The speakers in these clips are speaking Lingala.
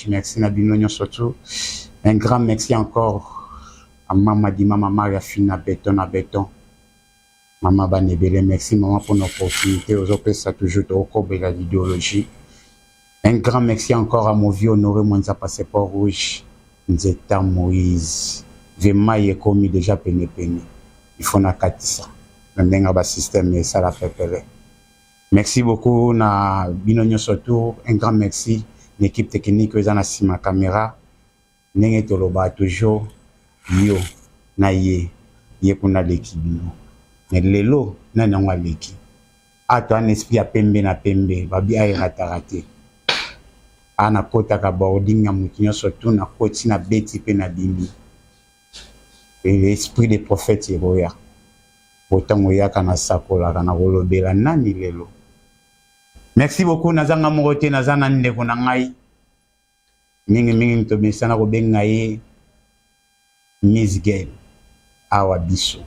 merci Nabinonio surtout. Un grand merci encore à Maman Di Maman Maria Fina Béton à Béton. Maman Banebele, merci maman pour l'opportunité. Aux autres, ça toujours au cours de l'idéologie. Un grand merci encore à mon vieux honoré Monza Passeport Rouge, Nzeta Moïse. Vraiment, il est commis déjà peine. Il faut na katisa. Même dans système, ça la fait pele. Merci beaucoup na Binonio surtout. Un grand merci. L'équipe technique, ils ont assis ma caméra. N'engé toloba toujours. Yo, na ye pour na l'équipe. Mais lelo, na nangwa leki. Ato un esprit à pembe na pembe. Babi a raté. Ana kota ka boarding na mutinyo surtout na koti na beti pe na bimbi. Et l'esprit des prophètes Yeroya. Autant Oya kana sakola kana golobela nani lelo. Merci beaucoup nazanga morote nazana ndeko na ngai. Mingi mto mesana ko benga ye Miss Girl awa biso.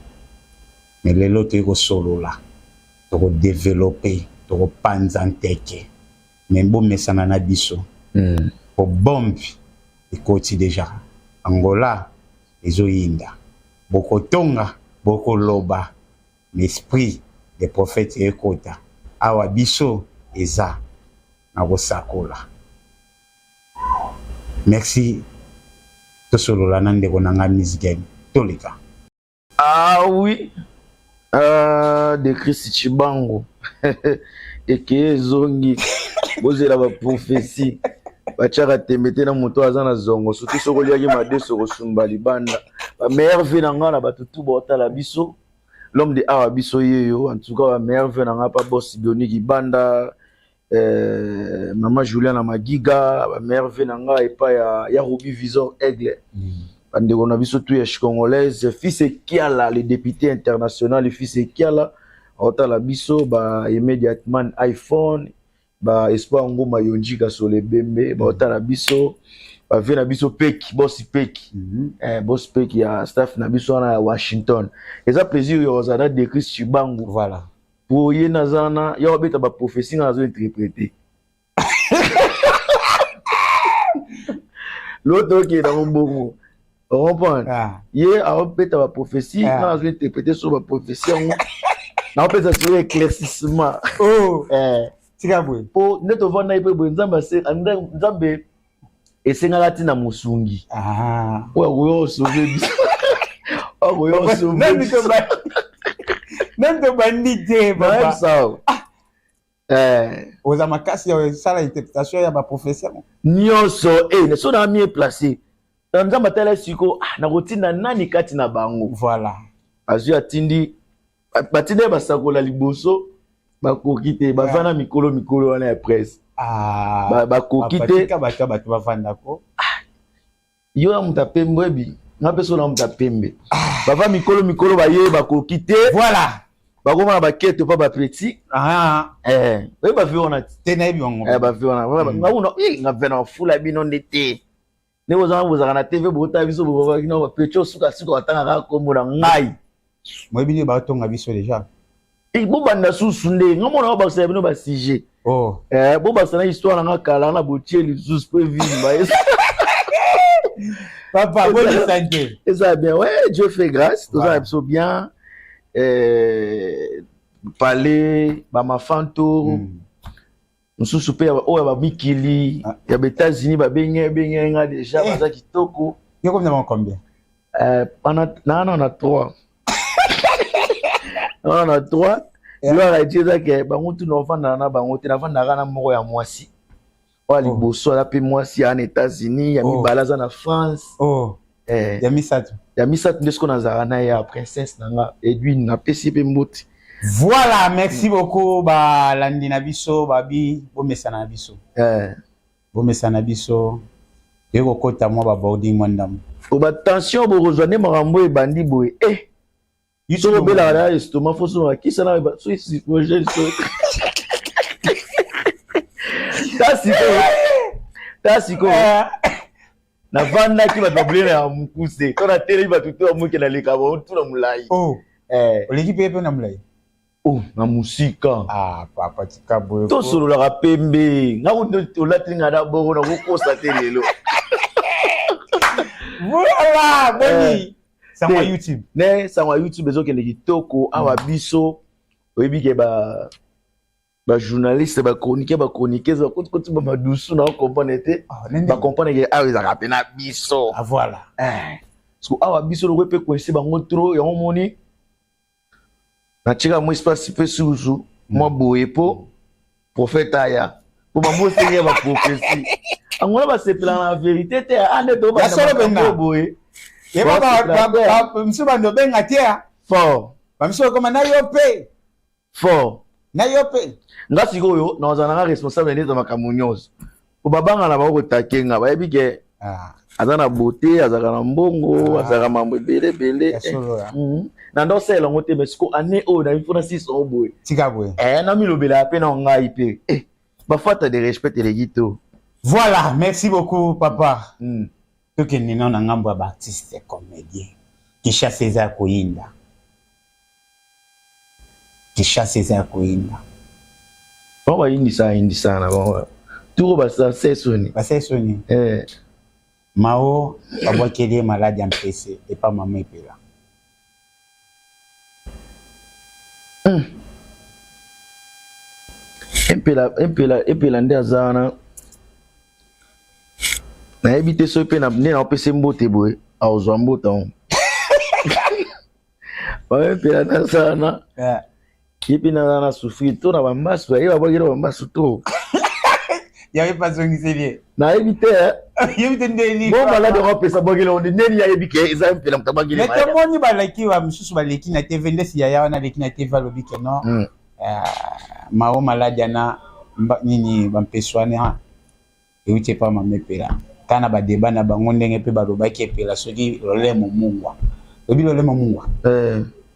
Mais lelo to ko solo la. To ko développer, to ko panzanteke. Mais bon mesana na biso. Pour bombi ekoti déjà. Angola ezoyinda. Boko tonga, boko loba. L'esprit des prophètes ekota. Awa biso eza na sakola. Merci. To solo la nande ko nanga Miss Girl. Tolika. Ah oui. De Christ Chibango. Eke zongi. Bozela ba prophétie. Bachaka temete na moto azana zongo. Surtout soko liaki made soko sumba libanda. Ba merve na ngana batutu botala biso. L'homme de awa biso yeyo. En tout cas ba merve na ngapa boss bionique banda. Maman Juliana Magiga, merve nanga epa ya Ruby Visor Aigle. Bande on a biso tout ya congolaise, fils Kiala le député international, le fils Kiala ota la biso ba immédiatement iPhone, ba espoir ngoma yonjika sur les bembe, ba ota la biso ba vena biso Peki, boss Peki. Boss Peki ya staff na biso na Washington. Et ça plaisir yo zana de Chris Chibangu. Voilà. Pour y nazana, y a obéta ba prophétie na zo interpréter. L'autre qui est dans mon bon. On comprend. Y a obéta ba prophétie na zo interpréter sur ba prophétie. Na obéta sur éclaircissement. Oh. Tigabwe. Pour neto vana ipe bo nzamba se nzambe esenga lati na musungi. Oyo sauver. Oyo sauver. Même de bandit, papa. Ça. Aux amakasi, ça l'interprétation, il y a ma profession. Nyonso, ne sont pas mieux placés. Dans le matériel, siko, na routine na nani kati na bango. Voilà. Azu atindi, batinde basakola liboso, bakokite, bavana mikolo wana presse. Bakokite. Bavanda ko. Yo ya mutapembe bi, na peso na mutapembe. Bava mikolo baye bakokite. Voilà. Bakoma bakete pa ba petit. Oui ba viona tenebi wango. Ba viona. Ngabuna nga vena fula bino ndete. Ne bozanga na TV bota biso bo kina ba pecho suka watanga ka komona ngai. Moi bini ba tonga biso déjà. Bo banda susunde ngamona ba sa bino ba sujet. Oh. Bo ba sana histoire nga kala na botier les sous peut vivre. Papa, bonne santé. Et ça bien, ouais, Dieu fait grâce, tout ça est bien. Parler, ma fanto, nous sommes super, oh, ba mikili, il y a les États-Unis, ba benye déjà, baza kitoko. Il y a combien? On a 3. On a 3. Il a dit que bango tout n'enfant na bango te na vanda na moko ya mwasi. Wali boso la pe mwasi en États-Unis, ya mi balaza na France. Ya misatu ndesko na zarana ya princesse nanga Edwin na pesi pe mboti. Voilà, merci beaucoup ba landi na biso babi bomesa na biso. Bomesa na biso. Yeko kota mo ba boarding mwandam. Ba tension bo rejoindre marambo e bandi boy. Yuso bela la estomac foso ki sana ba so isi projet so. Tasiko. Na vanda ki ba problème ya mukuse. Tona tele ba tutu amuke na leka ba tutu na mulai. L'équipe est na mulai. Oh, na musika. Ah, papa, tika boye. To solo la pembe. Nga ko latinga d'abord na ko constater lelo. Voilà, boni. Ça moi YouTube. Ne, ça moi YouTube bezo kende kitoko awa biso. Oyebi ke ba journaliste ba chroniqueuse ba kotu ba madusu na comprendre te. Ba comprendre ke awa za rapena biso. Ah voilà. So awa biso lo pe kwesi bango trop ya moni. Na chika mo espace pe suzu mo boye po prophète aya. Po ba mo senya ba prophétie. Angona ba sepela na vérité te ande to ba na boye. Et ba monsieur bando benga tia. Fort. Ba monsieur comme na yo pe. Fort. Na yo pe. Nga sikoyo na ozana responsable neza makambo nyonso. Po babanga na ba ko takenga ba yebi ke azana beauté azaka na mbongo azaka mambo bele. Na ndo sela ngote mesiko ane o na ifuna 6 oboy. Tika boy. Na milobela pe na ngai pe. Ba fata de respect les gito. Voilà, merci beaucoup papa. Toke nino na ngambo ba artiste comédien. Kisha César Koyinda. Kisha César Koyinda. Baba indi sana baba. Turo ba sa sesoni. Ba sesoni. Mao abwakeli malade en PC et pas maman epela. Empela nde azana. Na ebite so pe na ne na opese mbote boy awzo mbota on. Ba empela na sana. Kipi na souffrir to na bambasu ye babogera bambasu to. Il y avait pas zongi c'est na ebite yebite ndeni bon malade on pesa bogela on ndeni ya ebike eza mpela mutabagile mais tout monde ba like wa msusu ba leki na TV ndesi ya wana leki na TV alobi ke non mao malade na nini bampeswane ha euti pa mamepela kana ba débat na bango ndenge pe balobaki epela soki lolemo mungwa lobi lolemo mungwa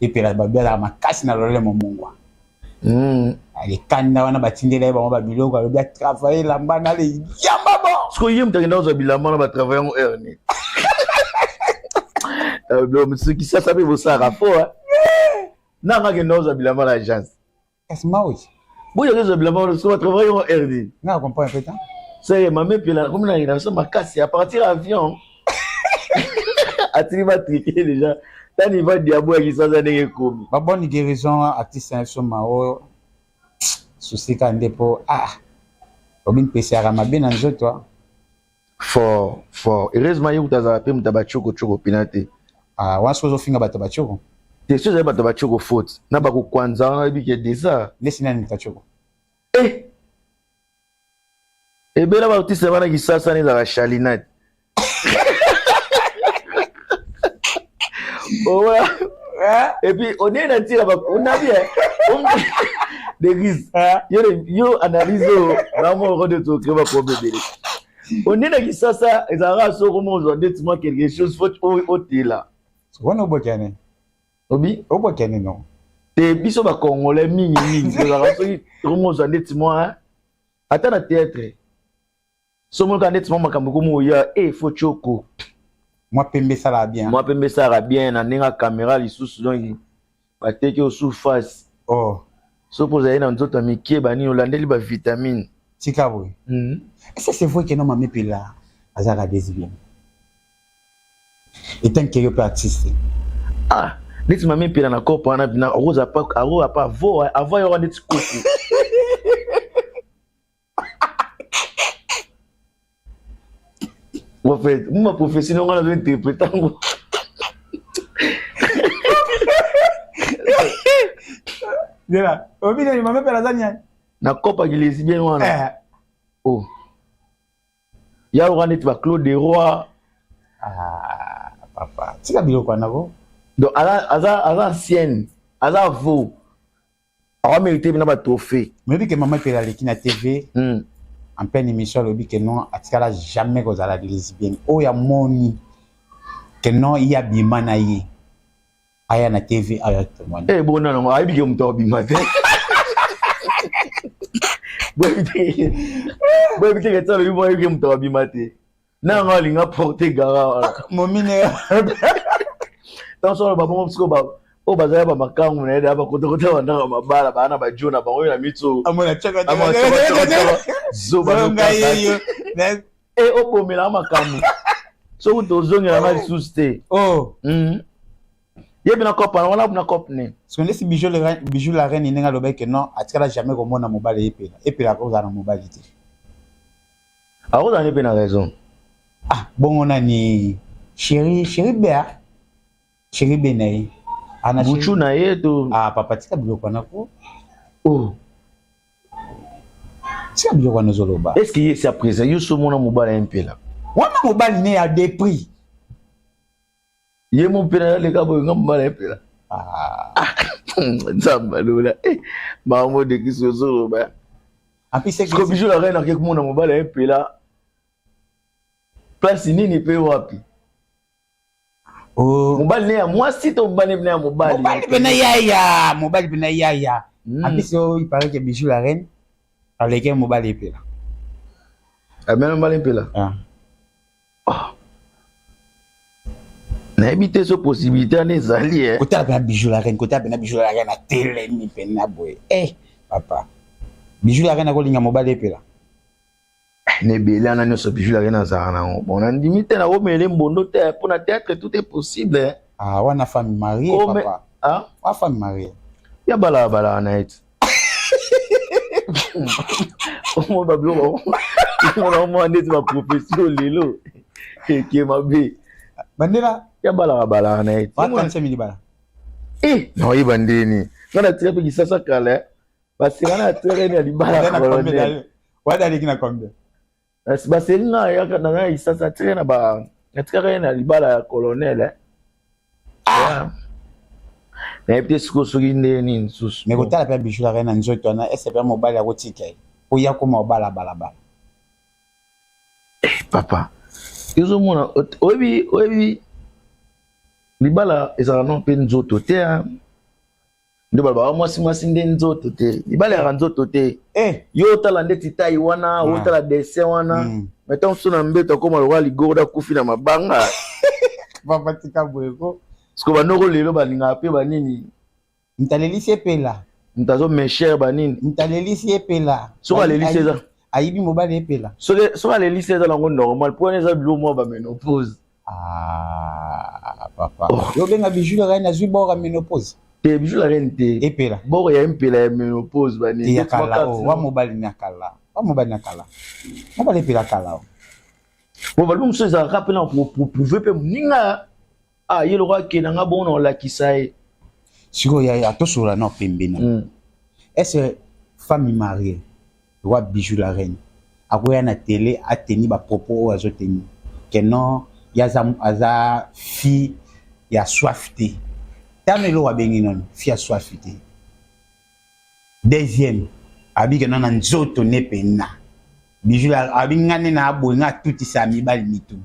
epela babela makasi na lolemo mungwa ali kanda wana batindela ba biloko alobi a travailler lamba na le yamba bon sko yim tagenda ozo bilamba na ba travailler en erni blo msuki sasa be bosara fo na ngakenda ozo bilamba na agence esmauti boyo ozo bilamba na so ba travailler en erni na comprendre peut-être c'est mame pela comme na ina so makasi à partir avion atri va triquer déjà tani va diabo qui ça ndenge komi ba bonne guérison artiste so mao souci ka ndepo obin pesi ara mabe na nzoto fort heureusement yo utaza pe mutaba choko pinate waso zo finga bato bachoko te so za bato bachoko faute na ba ko kwanza na bike desa lesina ni tachoko bela ba artiste bana kisasa ni za chalinate et puis on est dans tira on a bien des risques yo analyse vraiment de tout que va probabilité on est dans kisasa ezara so comme on dit moi quelque chose faut au là wana obokane obi obokane non te biso ba congolais mingi ezara so comme on dit moi ata na théâtre so mo kan dit moi makambo ko mo ya faut choko moi pembe ça va bien na ninga caméra lisusu donc bateke au surface so poza ina nzoto mikie bani olandeli ba vitamine tika boy est-ce c'est vrai que non mame pela azaka desibien et tant que yo artiste dit mame pela na corps pana bina roza pas vo avant yo dit koku en fait moi professionnel on a interpréter Dela, obi ni mame pela zanya na kopa gilesi bien wana ya wana tu ba Claude de Roy papa tika biloko nako donc aza ancienne aza vo a mérité na ba trophée mais bi que mame pela leki na TV en pleine émission lobi que non atikala jamais ko zala lesbienne ya moni que non il y a bimana yi aya na TV aya témoin bon non ay bi ke mto bimate boy bi ke tsalo yi boy bi ke mto bimate na ngali nga porter gara momine dans so ba bon psiko o bazaya ba makangu na eda ba kota wanda mabala bana ba jona ba oyo na mitso amona chaka zoba ngayeyo o bomela makambu so utozongela na suste yebi na kopa wala na kopne sonde si bijou la reine ninga lobeke non atikala jamais komona mobali epela ko za na mobali te akoza ni pe na raison bongo nani chéri bea chéri benai ana buchu na yeto papa tika biloko nako tika biloko na zoloba est-ce que c'est après ça yuso mona mobali impela wana mobali ne ya des prix ye mo pena le ka bo ngam mobali impela nzamba lola mamo de kiso zoloba api c'est que bijou la reine avec mona mobali impela place nini pe wapi mobali ne ya mwasi to mobali ne ya mobali mobali bena yaya api so il paraît que bijou la reine avec un mobali epela amena mobali epela na ebite so possibilité na ezali kota bena bijou la reine a telemi pena boy papa bijou la reine akolinga mobali epela ne bela na nyoso bijou la reine azara na bon na ndimite na omele mbondo te pour na théâtre tout est possible wana femme mariée papa wa femme mariée ya bala na it mo bablo mo ndeti ba profession lelo ke mabe bandela ya bala na it wa 35 bala no ibandeni ngana tira pe kisasa kale basi ngana tira ni libala colonel wada likina combien basi nga ya na isasa tira na ba tira na libala ya colonel na epte siko soki ndeni nsusu mais kotala pe bijou la reine nzoto na SPM mobile ya kotika oya ko mobala bala papa izo mona obi libala ezala non pe nzoto te ndo baba mwasi nde nzoto te libala ya nzoto te yo tala ndeti tai wana o tala dessin wana mettons sona mbeto koma lo wali goda kufi na mabanga papa tika bweko sko banoko lelo balinga pe banini ntalelisi epela ntazo mesher banini ntalelisi epela soka lelisi eza ayibi mobali epela soka lelisi eza lango normal po eza bilo mo ba menopause papa yo benga bijou la reine azwi bora menopause te bijou la reine te epela bora ya impela ya menopause banini ya kala wa mobali na kala mobali epela kala mo ba lumso eza rappelant pour prouver pe ninga ye le roi qui n'a bon la qui sait siko ya to sur la no pembena est-ce famille mariée roi bijou la reine akoya na télé a teni ba propos azoteni que non ya za fille ya soifté tamelo wa bengi non fille ya soifté deuxième abi que non nzoto ne pena bijou la abi ngane na abonga tuti sa mibali mitu.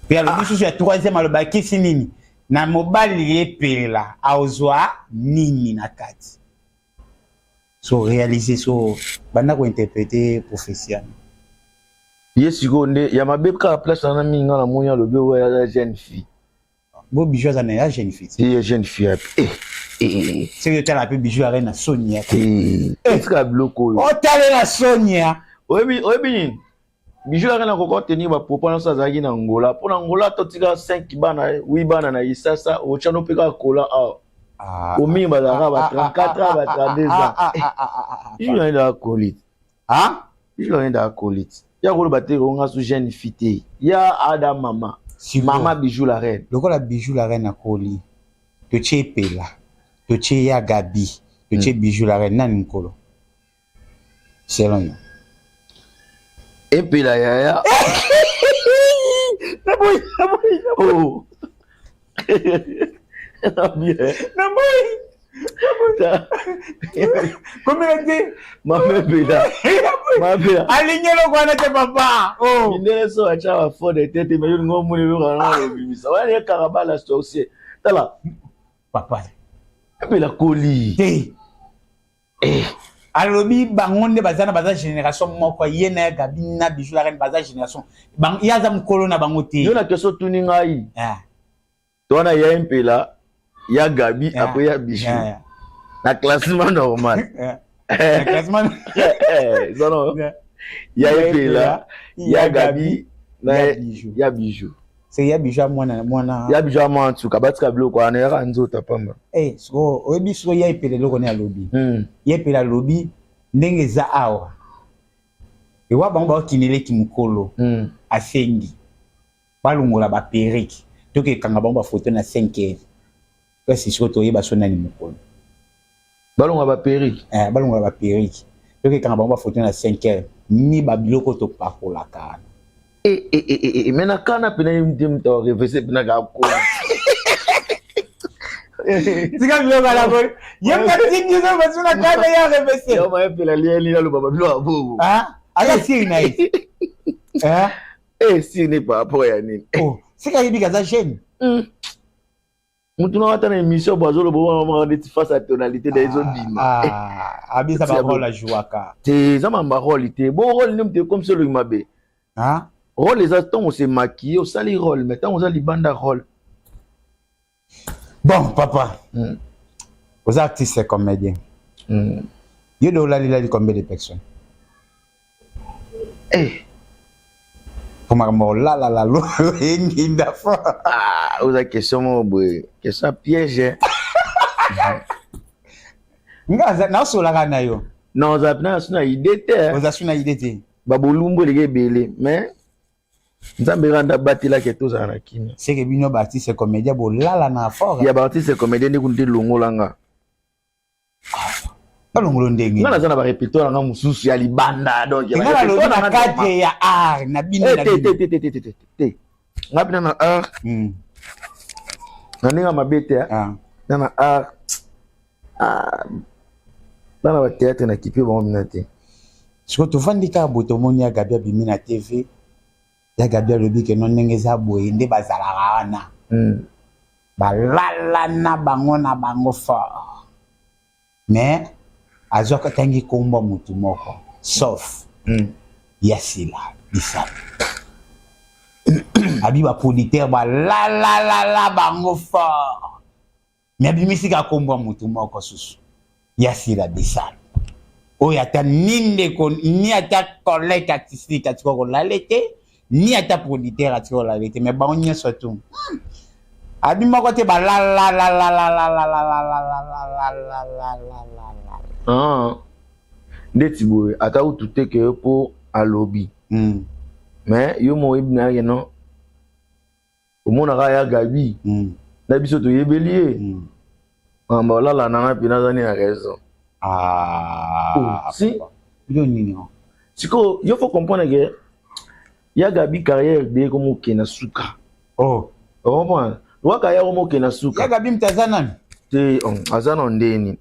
Puis le biso ya troisième alobaki sinini na mobali epela aozwa nini na kati so réaliser so banda ko interpréter professionnel yesiko nde ya mabeka place na minga na monya lobe wa ya jeune fille bo bijou za na ya jeune fille c'est jeune fille c'est que tala pe bijou ya na Sonia est-ce que bloko o tala na Sonia obi bijou la reine encore tenir ba propos na sazaki na Angola pour Angola to tika 5 bana 8 bana na isasa o chano peka kola o mi ba ba 34 ba 32 ans bijou la reine da colite bijou la reine da colite ya ko ba te ronga su jeune fille ya ada mama bijou la reine lokola bijou la reine akoli to chepela to che ya gabi to che bijou la reine nani nkolo selon yo epela yaya oh Comment dire? Ma pela. Alignelo kwa nete papa. Oh. Ndele so acha wa for de tete me yo ngomu le ngana lo bimisa. Wa ne karabala sorcier. Tala papa. Pela koli. Alobi bangonde bazana baza génération moko yena gabina bijou la reine baza génération. Bang yaza mkolo na bangote. Yo na keso tuninga yi. Tona ya impela il y a Gabi, après il y a Bijou. La classement normal. Le classement. Non. Il y a Epela, il y a Gabi, il y a Bijou. C'est ya Bijou moi. Ya Bijou moi en tout cas, batika bloko on est ranzo tapamba. Eh, so oyebi so ya Epela loko ne alobi. Ya Epela lobi ndenge za awa. Et wa bango ba kinele ki mukolo. Asengi. Balungola ba periki. Toke kanga bango ba photo na 5 kasi siko to yeba so nani mukolo. Balungola ba periki. Balungola ba periki. Toke kanga bango ba photo na 5 ni ba biloko to pakola kana. Mena kana pena yimdim to reverser pena ga ko. Sika biloko la ko. Yemba tingi zo basuna kana ya reverser. Yo ma epela lieli na lo baba bilo abo. Ala siri na yi. Si ni pa rapport ya nini. Sika yibi kaza jeune. Mutu na wata na émission bazolo bo ma rendre face à tonalité des autres bima. Abisa ba rôle la jouaka. Te zama ma rôle te. Bon rôle nem te comme celui mabe. Rôle les attends on se maquiller, on sali rôle, mais tant on a li banda rôle. Bon papa. Aux artistes et comédiens. Yo do la combien de personnes? Pour ma mort la lo inginda fo. Vous avez question mon boy, question piège. Ngaza na so la kana yo. Non, za na suna idée te. Vous asuna idée te. Babolumbo lege belé, mais nzambe randa batila ke toza na kina. C'est que bino artiste comédien bo la na fort. Ya artiste comédien ni kunde longolanga. Balongolo ndenge. Ngana zana ba répertoire nga mususu ya libanda donc ya répertoire na cadre ya art na bino na te. Ngapina na art. Naninga mabete ya. Na art. Bana ba théâtre na kipi ba minate. Siko to vandika boto moni ya Gabi abimi na TV. Ya Gabi lobi ke non ndenge za boye nde bazalaka wana. Balala na bango na bango fort. Mais azoka tangi komba mutu moko sauf Yasila Bissap. Abi ba producteur ba la bango fort. Mais abi misika komba mutu moko susu Yasila Bissap. Oya ta ninde ko ni ata collègue artistique atiko ko lalete ni ata producteur atiko lalete mais ba onye surtout. Abi moko te ba la. Ndeti boy ata utute ke po alobi. Mais yo mo ibna ye non. Omona ga ya Gabi. Na biso to yebelie. Amba la na pina zani na raison. Si yo nini. Siko yo faut comprendre que ya Gabi carrière de comme kena suka. Comment? Waka ya como kena suka. Ya Gabi mtazana. Te azana ndeni.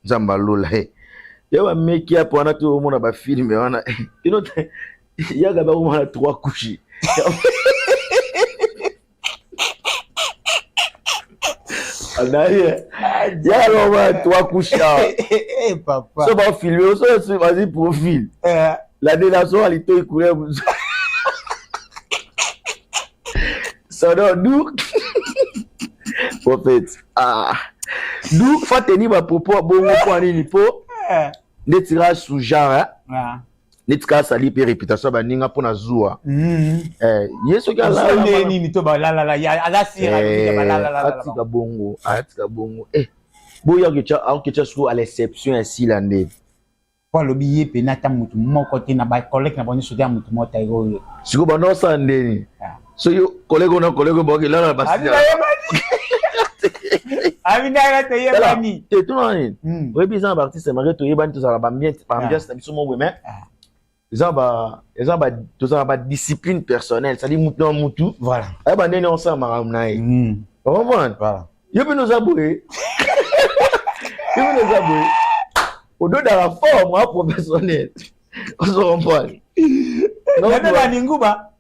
Nzamba lola Yawa meki hapo wana tu umona ba film wana. Ya Gabi umona 3 couches. Anaye. Ya umona 3 couches. Papa. So ba filmer so vas-y profil. La délation elle était couleur. So donc Prophet. D'où faut tenir ma propos bon point ni po. Ne tirage sous genre. Ne tirage sali pe réputation ba ninga pona zuwa. Yeso ka la ni to ba la ya ala sira ba la. Atika bongo. Boya que tu sois à l'exception ainsi l'année. Pour le billet penata mutu moko te na ba collègue na boni soutien mutu mota yo. Siko ba no sandeni. So yo collègue na collègue bo ke la basi. Amina te yebani. Te tout nani. Oui bizan ba artiste mari to yebani to ça ba bien ambiance na biso mo mais ils ont ba discipline personnelle, ça dit mutu. Voilà. Eh ba nene ensemble maramna yi. Voilà. Yebi nous aboué. Au-delà de la forme professionnelle. On se comprend. Non, mais Ninguba.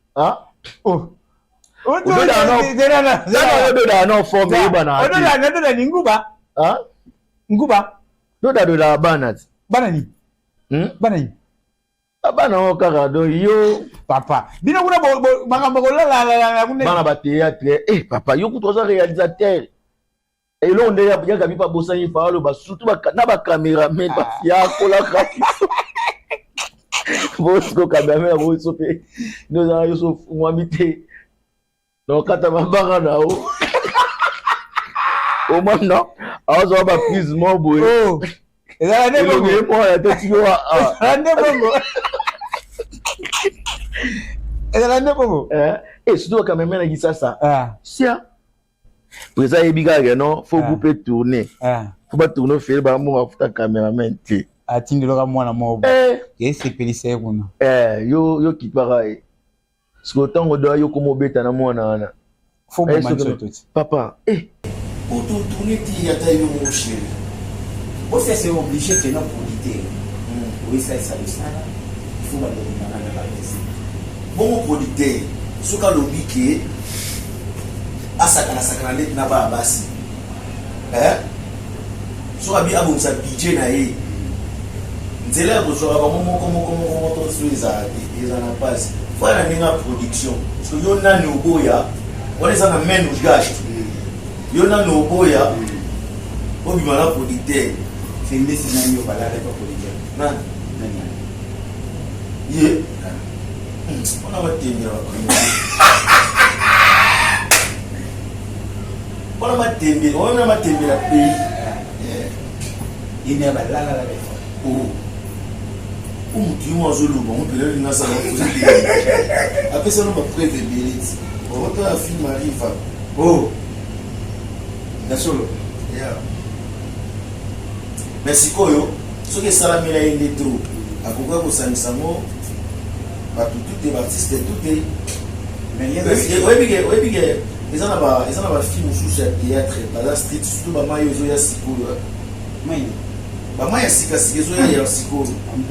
Et là, on est à Gabi pas bosser, il faut surtout na caméra, mais il y a la graphique. Bosco caméra, bosco pe. Nous avons Youssouf Mwamite. Donc quand tu vas barrer là-haut, au moins non, alors on va prise mon boy. Oh, et là, Et le mieux pour la tête, tu vois. Et là, non, et surtout quand même, il ça ça. ah, Sia. Pour ça, il y a non, faut couper tourner. ah, Faut pas tourner, faire bah moi, faut ta caméraman. ah, tu ne moi, moi, et c'est pélicé, bon. Yo qui pareil. Ce que autant on doit yo comme bête na moi na. Faut me mentir tout. Papa, pour tout tourner, il y a taille mon chéri. Bon, c'est obligé de nous produire. Oui, ça, ça, il faut me donner la liste. Bon, producteur, ce qu'a l'obliqué, à sa net n'a pas abassé. Ce qu'a bien abonné sa budget n'a eu. C'est là que je vois comment construire ça, et ça n'a pas. Voilà une production. Parce que yon a nos boya, on est en main nous gâche. Yon a nos boya, on vit mal producteur. C'est une décision pas là avec producteur. Non. Yeah. On a pas tenir. On a pas tenir. On a pas tenir le pays. Il n'y a pas là. Oh. Tu m'as joué le bon, puis là, il n'a pas de après ça, on va prêter des mérites. On va faire un film arrive. Oh, d'accord. Merci, Koyo. Ce que ça la est trop. À quoi vous savez ça, moi, tout est artiste, tout est. Mais il y a des ils en ont un film sous ce théâtre, par la street, surtout, maman, ils ont un psycho. Bama ya sika zo ya siko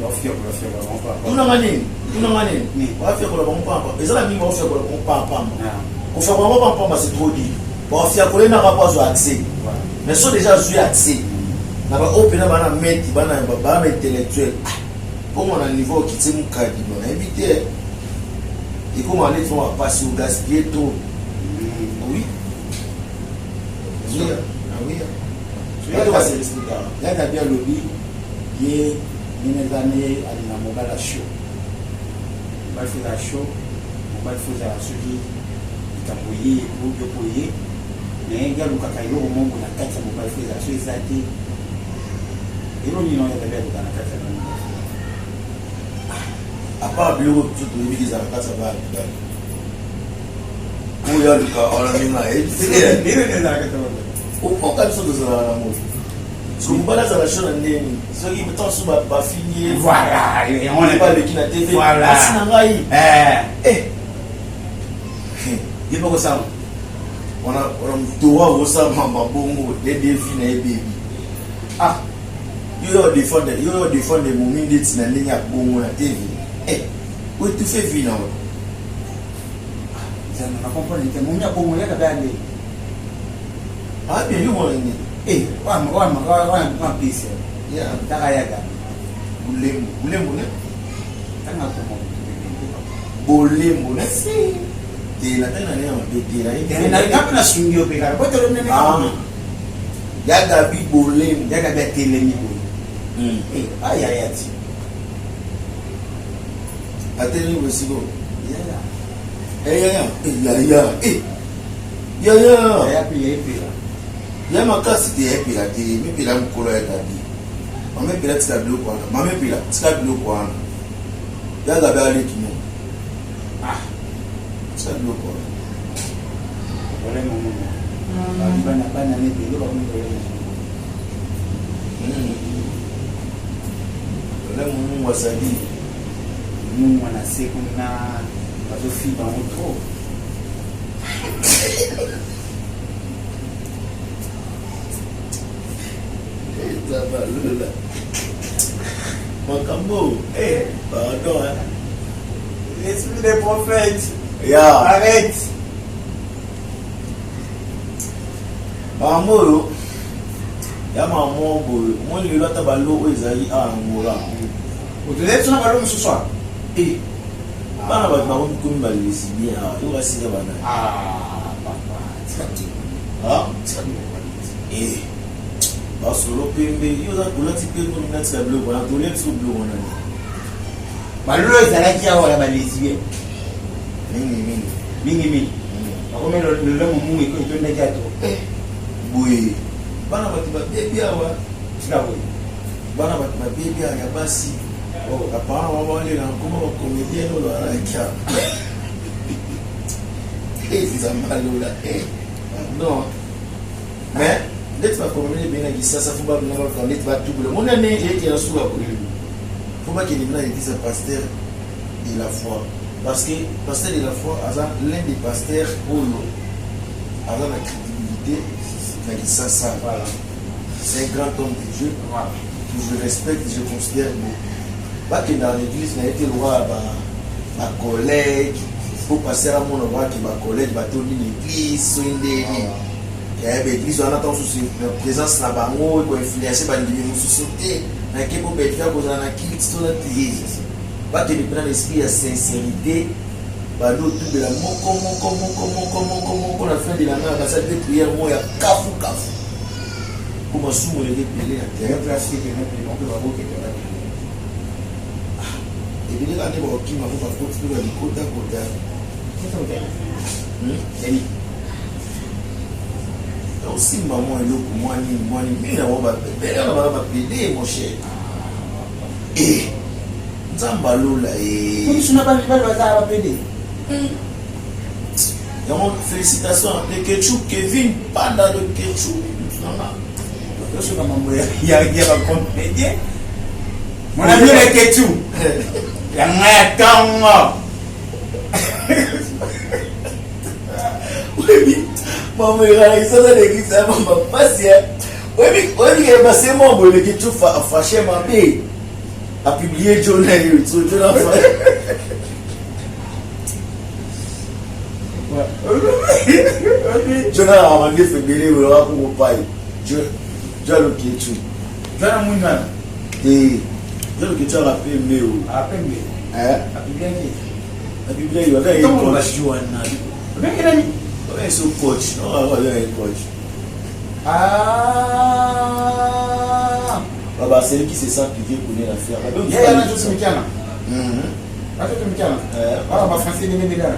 afia ko afia ko papa tuna manene ba afia ko papa ezala mingi ba afia ko papa ko fa ba papa c'est trop dit ba afia ko na ba zo accès mais so déjà zo accès na ba open na ba na meti ba na ba intellectuel comme on a niveau qui tient mukadi na éviter et comment aller faire passer au gaspiller trop oui oui oui. Il y a bien le lobby qui est une année à la mobile show. On va faire la show, on va faire la suivi, il a payé, il a payé. Mais il y a le cacaïo au moment où on a 4 mobile faire la show, ils ont été. Et l'on y a bien dans la 4 à part le bureau, tout le monde a 4 ça va. Où il y a le cas, on a mis là. On a besoin de ça. Si on balance la chose en ligne, ceux qui mettent sur ma fille, voilà, on n'est pas avec la TV, voilà. Il faut que ça. On a droit au ça, maman, bongo, des défis, les bébés. Ah, il y a des fois des moments d'être dans la ligne à bongo la TV. Où tu fais vie là? Ça ne comprend pas, les moments à bongo, il y a des années. Ah, bien, il y a un pisse. Il y a un tarayaga. Boulem. Il y a ma classe qui est pilatée, mais puis là, mon collègue a dit. Maman pilate, c'est la bleu quoi. Maman pilate, c'est la bleu quoi. Il y a d'abord les qui nous. Ah, c'est la bleu quoi. Voilà mon moment. Il va pas n'aller de l'eau, voilà mon moment, ça dit. Nous, on a c'est qu'on a pas de fille dans le trop. Makambo, pardon. L'esprit des prophètes. Arrête. Maman, il y a maman, moi je vais t'aballo aux aïe à Angola. Vous devez être un ce soir. Eh, pas la maman comme balé, c'est bien. Il va s'y avoir. Ah, papa, c'est ah, c'est Et parce que l'OPMB, il y a un petit peu de mettre bleu, on a donné tout bleu. Malheureux, c'est là qu'il y a la lesbienne. Mingi. Comment le homme mou et que tu n'es pas trop. Oui. Bana ba baby awa. Sika oui. Bana ba baby ya basi. Oh, apparemment on va aller dans comment comédien ou la kia. Et c'est mal là. Non. Mais let's pas communiquer bien avec ça faut pas venir quand let's pas tout le monde est né qui est sous la couleur. Faut pas qu'il y ait l'église pasteur de la foi parce que pasteur de la foi l'un des pasteurs pour la crédibilité mais ça voilà. C'est un grand homme de Dieu voilà. Que je respecte, je considère pas que dans l'église n'a été roi ma collègue pour passer à mon roi qui ma collègue va tourner l'église sur une des il y a une église on attend sous la présence là bas moi pour influencer par les sociétés mais qui pour faire cause on a qui tout la télé pas que prendre l'esprit à sincérité bah nous tout de la comment la fin de la nuit ça des prières moi ya kafu comment sous les dépêler à terre classique et on peut voir que et bien là on va qui m'a pas pour le côté aussi maman et l'autre moi ni bien on va péder mon cher et Zambalo là et tu n'as pas vu le bazar à péder. Donc félicitations de Ketchou Kevin Panda de Ketchou je suis comme il y a un comédien mon ami le Ketchou il y a un temps oui maman il a ça dans l'église ça m'a passé oui il est passé mon le Ketchou fâché ma paix a publié journal sur journal journal a mandé février ou là pour paille journal qui est tout journal mouina et journal qui tu as appelé mais a publié il va faire comment va jouer mais il a mis ouais c'est coach non va faire coach Baba, c'est lui qui s'est sacrifié pour venir la faire. Il y a un autre mécanique. Un autre mécanique. Ah, ma français n'est pas là.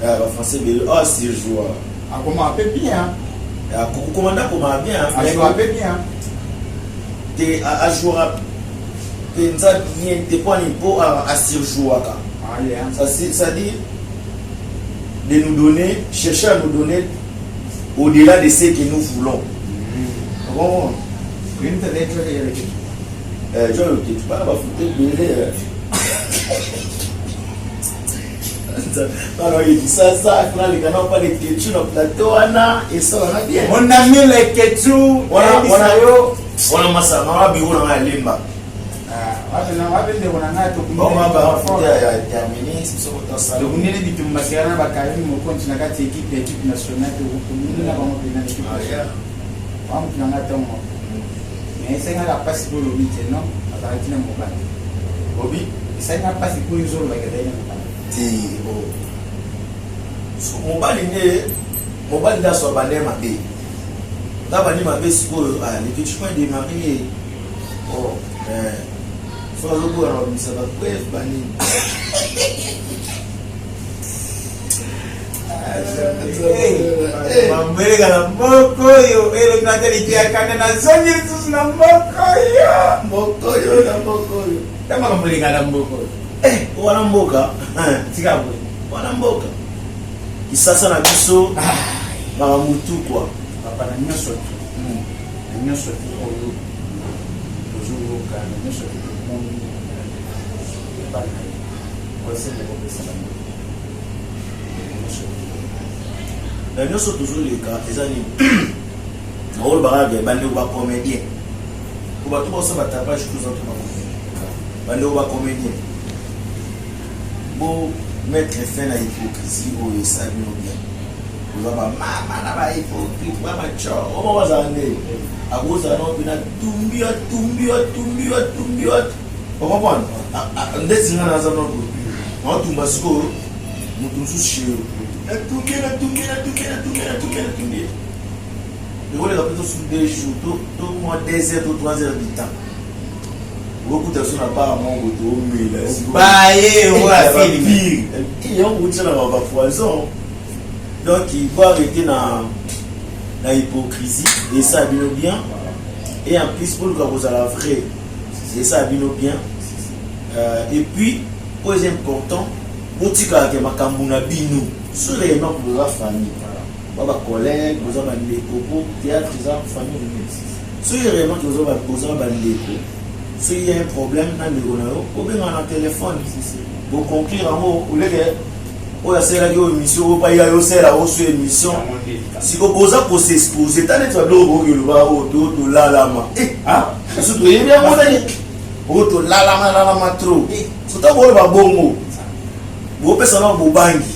Ah, ma français n'est pas là. Ah, c'est joueur. Ah, comment un peu bien. Ah, comment bien. Ah, jouer un peu bien. T'es à jouer. T'es pas niveau à surjouer. Ça dit de nous donner, chercher à nous donner au-delà de ce que nous voulons. Bon. Une telle lettre avec je ne sais pas, on va foutre alors il dit ça, quand les canaux pas de Ketchou dans le plateau, et ça va bien. Mon ami le Ketchou, on a massa, on a bureau dans la limba. On va terminer, c'est ça votre salle. Donc, on est dit que Massérana va carrément me continuer à l'équipe nationale de Rokumuni, là, on va prendre l'équipe nationale. On va prendre l'équipe. Mais ça n'a pas si pour le week non, à partir de mon bac. Bobby, ça n'a pas si pour les jours, mon bal n'a soit bandé ma bé. Là, bandé ma bé, c'est pour les petits points de marier. Oh, faut le voir, ça va bref, bandé. Mambele na mboko yo elo natali kia kana na zoni sus na mboko yo kama mambele na mboko wana mboka tika boy wana mboka kisasa na biso ba mutu kwa papa na nyoso tu oyo toujours ka nyoso tu mon ba na ko se le ko pesa mais nous sommes toujours les cas, les années. On va regarder, on va comédien. On va tout ça, va taper, je vous entends. On va comédien. Pour mettre fin à l'hypocrisie, ou ça nous bien. On va pas, maman, là, hypocrite, maman, ciao. On va s'arrêter. À cause de nous, on a tumbiot. On va prendre. On décide dans un autre. On tombe à ce que nous sommes chez eux. on les rappelle sur 2 jours, tout moins 2 heures, 3 heures du temps. Beaucoup de personnes n'ont pas à mon retour, mais là, si vous il y a un bout de poison. Donc, il faut arrêter dans l'hypocrisie, et ça bien bien. Et en plus, pour le cas, vous avez la vraie, et ça bien bien. Et puis, très important, vous dites que ma cambouna bino, sur les noms pour la famille. Vos collègues, vous avez des copos, théâtre, famille. Sur les éléments que vous avez des copos, s'il y a un problème dans le gouvernement, vous pouvez avoir un téléphone. Vous conclure en haut, vous voulez que c'est la émission, vous payez la émission. Si vous posez pour s'exposer, t'as des trucs de la lama. Ah, c'est tout, il y a bien mon ami. Auto la lama trop. C'est un bon. Vous pouvez savoir vos banques.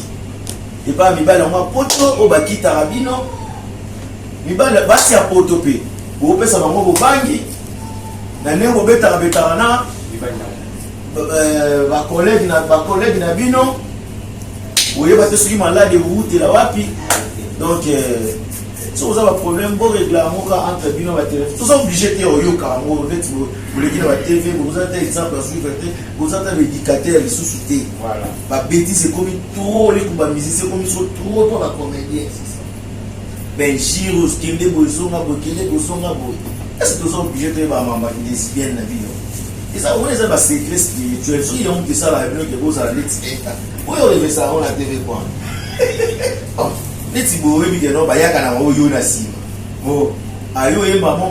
Et pas mi bala moi poto au baki tarabino. Mi bala basi à poto pe. Vous pouvez savoir vos banques. Na nengo beta betarana. Ba collègue na bino. Vous voyez parce que ceux qui malade route la wapi. Donc si vous avez un problème, vous réglez entre bino et téléphone. Tout ça obligé de yoka. Vous voulez dire la TV, vous avez un exemple à suivre, vous avez un éducateur qui sous-souté. Voilà. La bêtise, c'est comme trop, les coups de musique, c'est comme trop pour la comédie. Ben, Giro, ce qu'il est beau, est-ce que vous êtes obligé de faire des lesbiennes dans la vie? Et ça, vous avez un secret spirituel. Si vous avez ça, vous avez vous avez ça à la TV. Les petits bouts, ils disent non, il y a un peu de temps. Ayo et maman,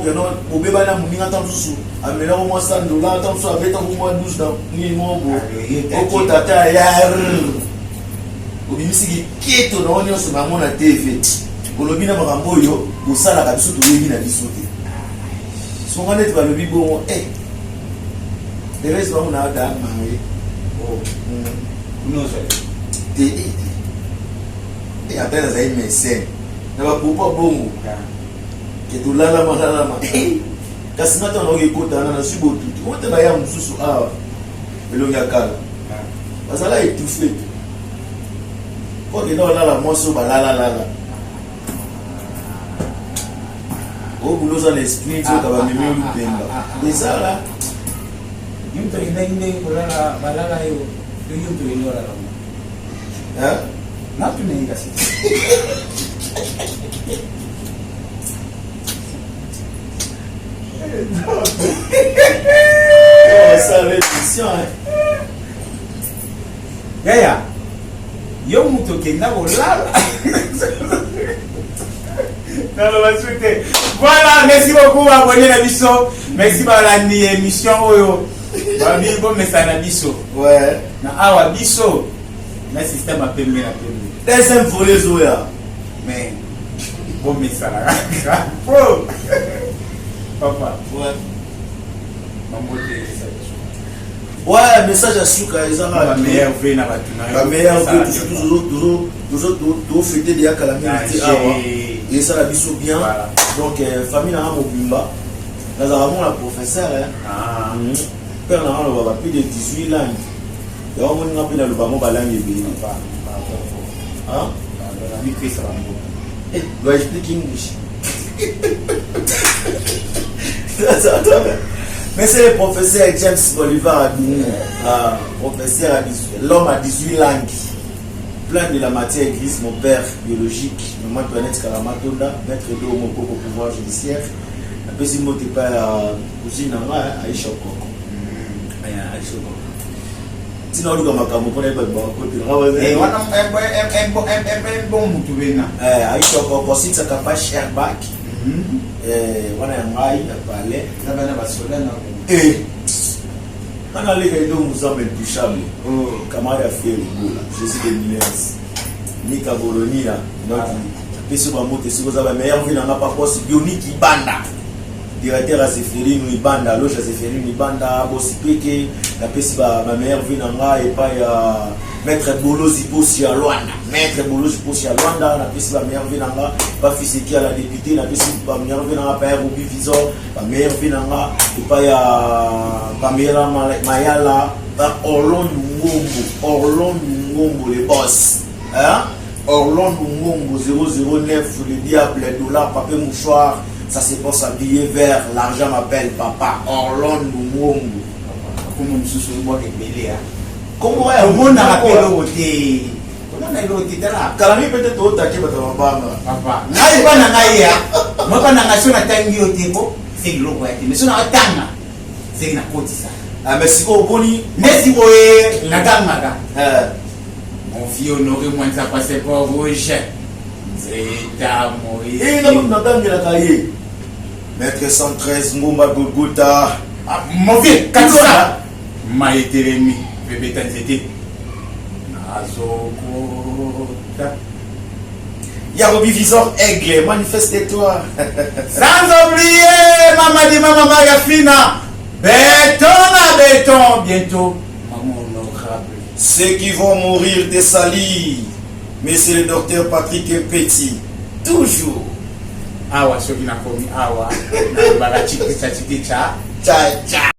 au bébé, on a mis un temps sous. A maintenant, on a 100 $, on a mis un 12 dans le monde. Au côté de la terre, au bimisi qui est au nom de ce maman à TV. Au lobby, on a un peu de ça, la bisoute, au lobby, la bisoute. Son honnête va le bibo, le reste, on a un marié. Et après, on a un médecin. On va pas bon. Que tu lala malala kasi ngata na okekota na subo tutu ote ba ya mususu awa elongi akala bazala étouffé ko ke na lala moso balala o buloza l'esprit to ka ba mimi lupemba ezala yumto ine kolala balala yo yumto ino la hein na tu ne ngasi ça l'émission Yaya yo muto kenda bolala non la suite voilà merci beaucoup abonné la biso merci ba la ni émission oyo ba bi bon message na biso ouais na awa biso na système a permis la permis deuxième volet zoya mais bon message pro papa ouais mamote ouais message à suka ezanga la meilleure vie na batuna la meilleure vie toujours fêter des calamités et ça la biso bien donc famille na mobimba na za mon la professeur père na on va plus de 18 langues et on m'a appelé le bamo balangue bien hein lui fait ça eh do I speak English mais c'est le professeur James Bolivar professeur l'homme à 18 langues plein de la matière grise mon père biologique maman planète Karamatonda maître de mon pouvoir judiciaire un peu si moté pas cousine à Aïcha Koko sinon on doit makambo pour les bonnes côté et wana bon mutu bena Aïcha Koko si ça capable Sherback wana ya ngai ya pale na bana basola na ana le kaido muzambe intouchable kamara ya fier bola Jésus de Milens Nika Bolonia donc peso ba moto siko za ba meilleur vie na pas poste bionique banda directeur à Seferine ni banda loge à Seferine ni banda bosi peke la pesi ba meilleur vie na ngai et pas ya maître Bolozi Posi à Luanda maître Bolozi Posi à Luanda la pesi ba meilleur vie na ngai pas fils qui à la députée la pesi ba meilleur vie na ngai pas Ruby Visor ba meilleur vie na ngai et pas ya Pamela Mayala ba Orlando Ngombo les boss hein Orlando Ngongo 009, le diable, dollar, papier mouchoir, ça c'est pour s'habiller vert, l'argent m'appelle papa. Orlando Ngongo. Comment nous sommes bon et belé hein. Comment on a appelé l'hôtel. Comment on a l'hôtel là? Kalami peut-être au taquet batabamba. Papa. Ngai pas na ngai ya. Moi pas na ngai so na tangi hôtel ko. C'est le logo ya. Mais so na tanga. C'est na koti ça. Ah mais si ko boni, Nesi boye na tanga. eh Mon vieux honoré moi ça passait pas rouge. C'est ta Moïse. et là on entend que la cahier. Maître 113 Ngomba Golgotha. Mon vieux, quand ça m'a été remis, bébé Tanzete. Nazokota. Yarobi Visor Aigle, manifeste-toi. Sans oublier, maman Maria Fina. Béton à béton, bientôt. Maman honorable. Ceux qui vont mourir des salis, mais c'est le docteur Patrick Petit. Toujours. Awa, ceux qui n'ont commis Awa. Bala chiki cha chiki cha. Tcha tcha.